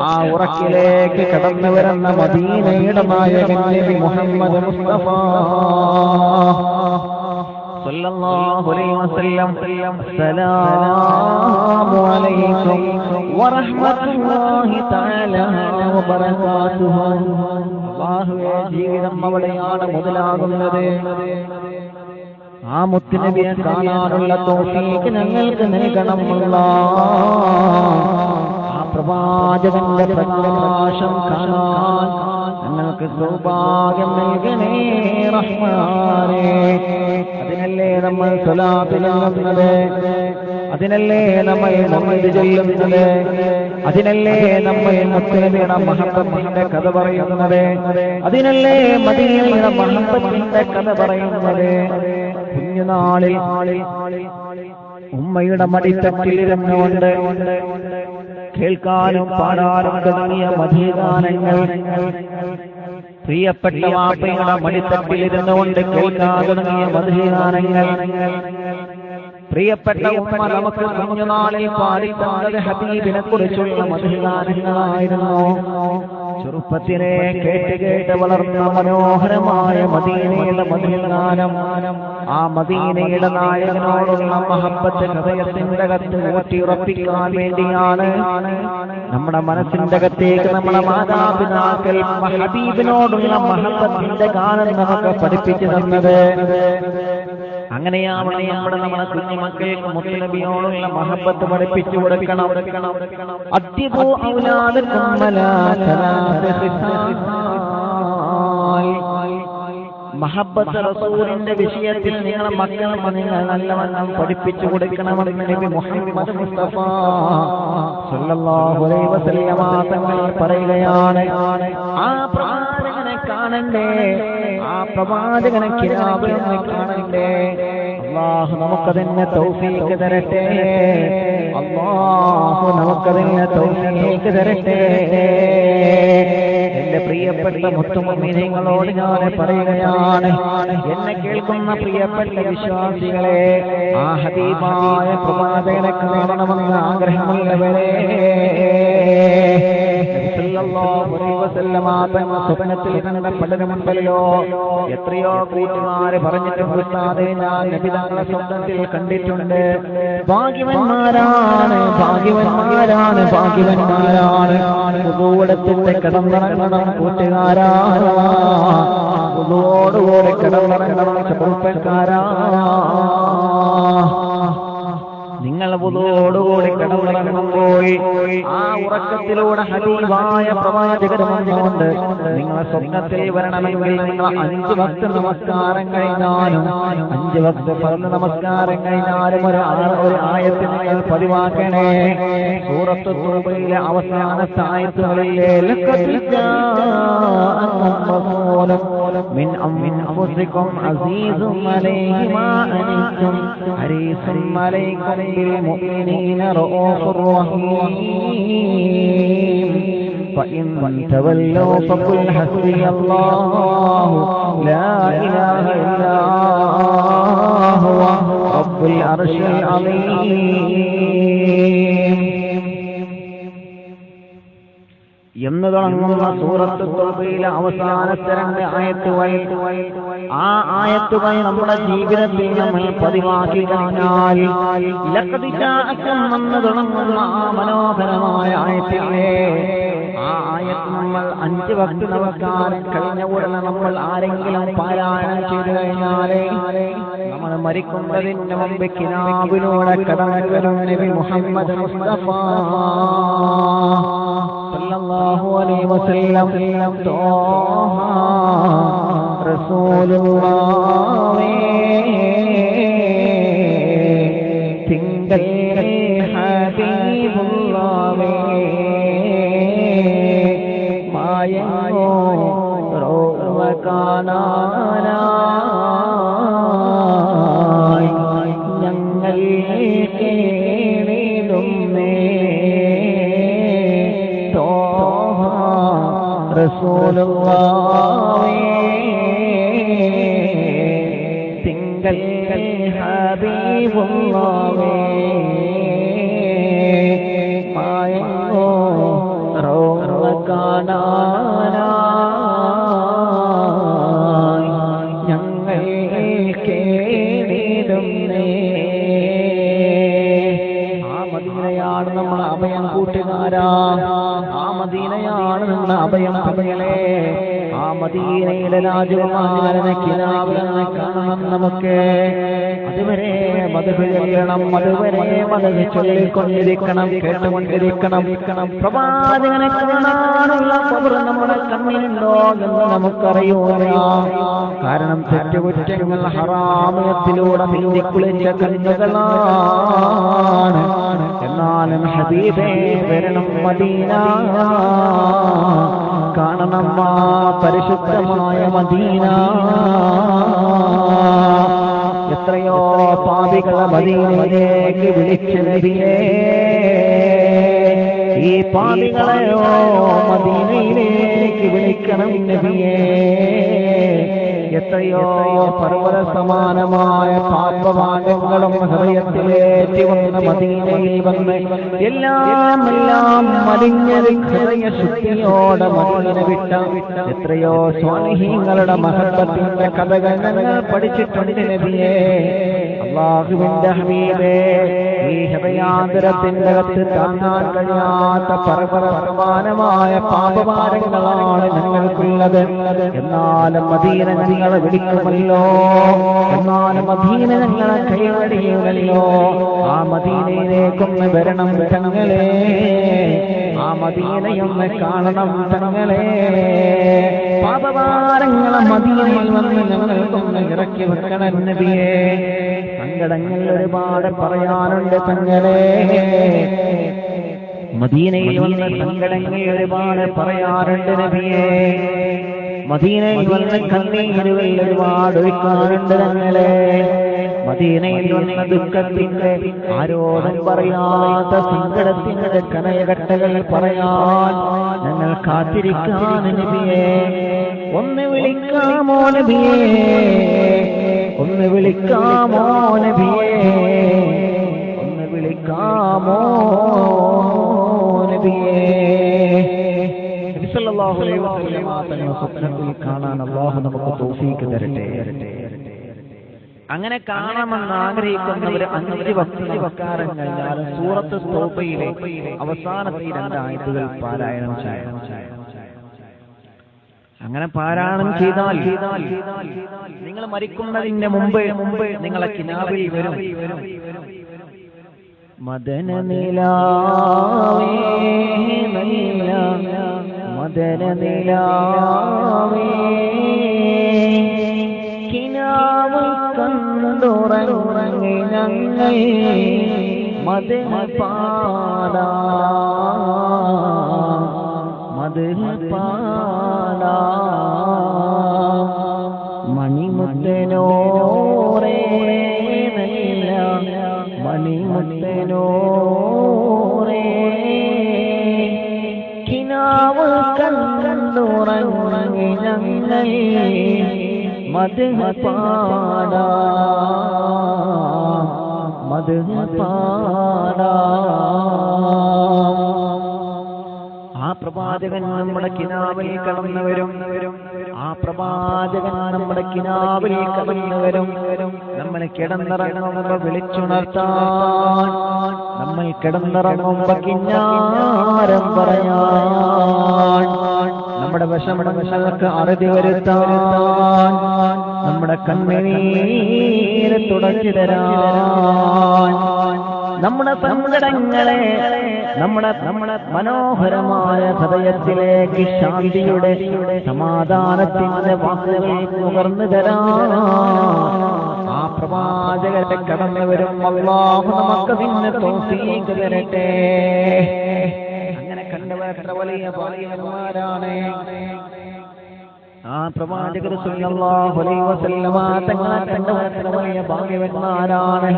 ആ ഉറക്കിലേക്ക് കടന്നു വരുന്ന മദീനയുടെ നായകൻ നബി മുഹമ്മദ് മുസ്തഫ സല്ലല്ലാഹു അലൈഹി വസല്ലം അസ്സലാമു അലൈക്കും വറഹ്മത്തുള്ളാഹി തആല വബറകാതുഹു. അല്ലാഹുവേ, ജീവിതം അവിടെയാണ് മുതലാകുന്നത്. ആ മുത്തുനബിയെ കാണാനുള്ള തൗഫീഖ് ഞങ്ങൾക്ക് നൽകണം അല്ലാഹ്. ആ പ്രവാചകന്റെ പ്രകാശം കാണാൻ ഞങ്ങൾക്ക് സൗഭാഗ്യം നൽകണേ റഹ്മാനേ. അതിനല്ലേ നമ്മൾ സ്വലാത്ത് ചൊല്ലുന്നത്, അതിനല്ലേ നമ്മൾ മൗലിദ് ചൊല്ലുന്നത്, അതിനല്ലേ നമ്മൾ മുത്തുനബിയുടെ മഹബ്ബത്തിന്റെ കഥ പറയുന്നത്, അതിനല്ലേ മദീനയുടെ മഹബ്ബത്തിന്റെ കഥ പറയുന്നത്. കുഞ്ഞുനാളിൽ ഉമ്മയുടെ മടിത്തട്ടിലിരുന്നുകൊണ്ട് കേൾക്കാനും പാടാനും തുടങ്ങിയ മധുഗാനങ്ങൾ, പ്രിയപ്പെട്ട വാപ്പയുടെ മടിത്തട്ടിലിരുന്നുകൊണ്ട് കേൾക്കാൻ തുടങ്ങിയ മധുഗാനങ്ങൾ, പ്രിയപ്പെട്ട ഉമ്മ നമുക്ക് കുഞ്ഞുനാളിൽ പാടിത്തന്നത് ഹബീബിനെ കുറിച്ചുള്ള മധുഗാനങ്ങളായിരുന്നു. ചെറുപ്പത്തിലെ കേട്ട് കേട്ട് വളർന്ന മനോഹരമായ മദീനയുടെ മധുഗാനം, ആ മദീനയുടെ നായകനോടുള്ള മഹബ്ബത്ത് ഹൃദയത്തിന്റെ അകത്ത് ഊട്ടിയുറപ്പിക്കാൻ വേണ്ടിയാണ് നമ്മുടെ മനസ്സിന്റെ അകത്തേക്ക് നമ്മുടെ മാതാപിതാക്കൾ ഹബീബിനോടുള്ള മഹബ്ബത്തിന്റെ ഗാനം നമുക്ക് പഠിപ്പിച്ചു തന്നത്. അങ്ങനെയാണ് നമ്മുടെ കുഞ്ഞുമക്കൾക്ക് മുത്തുനബിയോടുള്ള മഹബ്ബത്ത് പഠിപ്പിച്ചു കൊടുക്കണം. അദ്ദിബു ഔലാദക്കും അലാ സലാസ ഖിസാൽ. മഹബ്ബത്ത് റസൂലിന്റെ വിഷയത്തിൽ നിങ്ങളെ മക്കളെ നിങ്ങൾ നല്ലവണ്ണം പഠിപ്പിച്ചു കൊടുക്കണമെന്ന് നബി മുഹമ്മദ് മുസ്തഫ സല്ലല്ലാഹു അലൈഹി വസല്ലം തങ്ങൾ പറയുകയാണ്. ആ പ്രവാചകനെ കാണണ്ടേ, ആ പ്രവാചകനെ കിനാബിൽ നിന്ന് കാണണ്ടേ. അല്ലാഹു നമുക്കതിന് തൗഫീഖ് തരട്ടെ, അല്ലാഹു നമുക്കതിന് തൗഫീഖ് തരട്ടെ. എന്റെ പ്രിയപ്പെട്ട മുത്തുമുഅ്മിനീങ്ങളോട് ഞാൻ പറയുകയാണ്, എന്നെ കേൾക്കുന്ന പ്രിയപ്പെട്ട വിശ്വാസികളെ, ആ ഹബീബായ പ്രവാചകനെ കാണണമെന്ന് ആഗ്രഹമുള്ളവരെ സ്വപ്നത്തിൽ കണ്ട പലരുമുണ്ടല്ലോ. എത്രയോ കൂട്ടുകാര് പറഞ്ഞിട്ടുണ്ട്, ഉസ്താദേ ഞാൻ നബിതങ്ങളെ സ്വപ്നത്തിൽ കണ്ടിട്ടുണ്ട്. ഭാഗ്യവന്മാരാണ്, ഭാഗ്യവന്മാരാണ്, ഭാഗ്യവന്മാരാണ്. ഉദൂടത്തിന്റെ കിടന്നിറങ്ങണം കൂട്ടുകാരാ, ഉദൂടോടുകൂടെ കിടന്നിറങ്ങണം ചെറുപ്പക്കാരാ. നിങ്ങൾ വുദൂഓടുകൂടി കിടന്നിറങ്ങുമ്പോൾ ആ ഉറക്കത്തിലൂടെ ഹബീബായ പ്രവാചകൻ വന്നുകൊണ്ട് നിങ്ങളെ സ്വപ്നത്തിൽ വരണമെങ്കിൽ നിങ്ങൾ 5 വക്ത് നമസ്കാരം കഴിഞ്ഞാലും 5 വക്ത് ഫർള് നമസ്കാരം കഴിഞ്ഞാലും ഒരു ആയത്ത് നിങ്ങൾ പതിവാക്കണേ. സൂറത്ത് തൗബയിലെ അവസാനത്തെ ആയത്തുകളിലെ ലഖദ് ജാഅക്കും റസൂലും മിൻ അൻഫുസികും അസീസും അലൈഹി മാ അനിതും ഹരീസും അലൈക്കും بالمؤمنين رؤوف رحيم فإن تولوا فقل حسبي الله لا إله إلا هو رب العرش العظيم എന്ന് തുടങ്ങുന്ന സൂറത്ത് തൗബയിലെ അവസാനത്തെ 2 ആയത്തുകൾ, ആ ആയത്തുകൾ നമ്മുടെ ജീവിതത്തിൽ നമ്മൾ പതിവാക്കി കഴിഞ്ഞാൽ ലഖദ് ജാഅക്കും എന്ന് തുടങ്ങുന്ന ആ മനോഹരമായ ആയത്തിലെ ആ ആയത്ത് നമ്മൾ 5 വക്ത് നമസ്കാരം കഴിഞ്ഞ ഉടനെ നമ്മൾ ആരെങ്കിലും പാരായണം ചെയ്തു കഴിഞ്ഞാൽ നമ്മൾ മരിക്കുന്നതിന് മുമ്പ് കിനാബിലൂടെ കടന്നു വരും നബി മുഹമ്മദ് മുസ്തഫ സല്ലല്ലാഹു അലൈഹി വസല്ലം. തോഹ റസൂലുള്ളാഹി തിങ്കൾ ഹബീബുള്ളാഹി മായങ്ങോ റോവ കാണാനായി ഞങ്ങൾ കേളിടുന്നേ. റസൂലുള്ളാഹി തിങ്കൾ ഹബീബുള്ളാഹി മായങ്ങോ റോ ആ മദീനയാണ് നമ്മുടെ അഭയം. അഭയലേ ആ മദീനയിലെ രാജകുമാരനെ കിനാവിനെ കാണണം നമുക്ക്. അതുവരെ മദ്ഹ് ചൊല്ലണം, അതുവരെ മദ്ഹ് ചൊല്ലിക്കൊണ്ടിരിക്കണം, കേട്ടുകൊണ്ടിരിക്കണം. പ്രവാചകനെ കാണാനുള്ള ഖബർ നമ്മുടെ കണ്ണിലുണ്ടോ എന്ന് നമുക്കറിയൂല. കാരണം തെറ്റുകുറ്റങ്ങൾ ഹറാമിയത്തിലൂടെ മിന്നിക്കുളിച്ച കണ്ണുകളാണ്. എന്നാലും ഹബീബേ വരണം മദീന, കാണണം ആ പരിശുദ്ധമായ മദീന. എത്രയോ പാപികളെ മദീനയിലേക്ക് വിളിച്ച നബിയേ, ഈ പാപികളെയോ മദീനയിലേക്ക് വിളിക്കണം നബിയേ. എത്രയോ പർവ്വത സമാനമായ പാപഭാഗങ്ങളും ഹൃദയത്തിലേറ്റി വന്ന മദീനയിൽ വന്ന് എല്ലാം മലിഞ്ഞ ഹൃദയശുദ്ധിയോടെ മദീന വിട്ട എത്രയോ സ്വാലിഹീങ്ങളുടെ മഹബത്തിന്റെ കഥകൾ ഞങ്ങൾ പഠിച്ചിട്ടുണ്ട് നബിയേ. അല്ലാഹുവിന്റെ ഹബീബേ, ഈ ഹൃദയാന്തരത്തിന്റെ അകത്ത് താങ്ങാൻ കഴിയാത്ത പർവ്വത സമാനമായ പാപഭാരങ്ങളാണ് ഞങ്ങൾക്കുള്ളത്. എന്നാലും മദീന ഞങ്ങളെ വിളിക്കുമല്ലോ, എന്നാലും മദീന ഞങ്ങളെ കൈവടിയുമല്ലോ. ആ മദീനയിലേക്കൊന്ന് വരണം തങ്ങളെ, ആ മദീനയൊന്ന് കാണണം തങ്ങളെ. പാപഭാരങ്ങളെ മദീനയിൽ വന്ന് ഞങ്ങൾക്കൊന്ന് ഇറക്കി വെക്കണം നബിയേ. സങ്കടങ്ങൾ ഒരുപാട് പറയാനുണ്ട് തങ്ങളെ, മദീനയിൽ വന്ന് സങ്കടങ്ങൾ ഒരുപാട് പറയാറുണ്ട് നബിയേ. മദീനയിൽ വന്ന് കണ്ണീരുകൾ ഒരുപാട് ഒഴുക്കാറുണ്ട് തങ്ങളെ. മദീനയിൽ വന്ന ദുഃഖത്തിന്റെ ആരോടും പറയാത്ത സങ്കടത്തിന്റെ കനയകട്ടകൾ പറയാൻ ഞങ്ങൾ കാത്തിരിക്കാൻ നബിയേ. ഒന്ന് വിളിക്കാമോ നബിയേ, ഒന്ന് വിളിക്കാമോ നബിയേ, ഒന്ന് വിളിക്കാമോ നബിയേ. നബി സല്ലല്ലാഹു അലൈഹി വസല്ലം തങ്ങളെ സ്വപ്നത്തിൽ കാണാൻ അല്ലാഹു നമുക്ക് തൗഫീഖ് തരട്ടെ. അങ്ങനെ കാണാമെന്ന് ആഗ്രഹിക്കുന്നവർ 5 വക്താരം കഴിഞ്ഞാലും സൂറത്ത് തൗബയിലെ അവസാനത്തെ 2 ആയത്തുകൾ പാരായണം ചെയ്യണം. അങ്ങനെ പാരായണം ചെയ്താൽ നിങ്ങൾ മരിക്കുന്നതിന്റെ മുമ്പ് നിങ്ങളെ കിനാവിൽ വരും മദന നിലാവേ നീല, മദന നിലാവേ കിനാവ് കണ്ടുറങ്ങി ഞങ്ങൾ മദന പാടാ, മദന പാടാ. മണിമുത്തനോരേ നല്ല മണിമുത്തനോരേ കിനാവ് കണ്ടുറങ്ങി ഞങ്ങൾ മദന പാടാ, മദന പാടാ. ആ പ്രവാചകൻ നമ്മുടെ കിനാവിൽ കടന്നുവരും, ആ പ്രവാചകൻ നമ്മുടെ കിനാവിൽ കടന്നുവരും. നമ്മൾ കിടന്നിറങ്ങുമ്പോ വിളിച്ചുണർത്താൻ, നമ്മൾ കിടന്നിറങ്ങുമ്പോ കിന്നാരം പറയാൻ, നമ്മുടെ വിഷമങ്ങൾക്ക് അറുതി വരുത്താൻ, നമ്മുടെ കണ്ണീര് തുടച്ചു തരാൻ, നമ്മുടെ സങ്കടങ്ങളെ നമ്മുടെ മനോഹരമായ ഹൃദയത്തിലേക്ക് ശാന്തിയുടെ സമാധാനത്തിന്റെ വാക്കുകൾ നുകർന്നു തരാൻ ആ പ്രവാചകരെ കടന്നു വരും. അല്ലാഹു നമുക്ക് നിന്നെ തൗഫീഖ് തരട്ടെ. അങ്ങനെ കണ്ടവർ എത്ര വലിയ ഭാഗ്യവാന്മാരാണ്. ആ പ്രവാചകർ സല്ലല്ലാഹു അലൈഹി വസല്ലമ തങ്ങളെ കണ്ടവർ എത്ര വലിയ ഭാഗ്യവാന്മാരാണ്.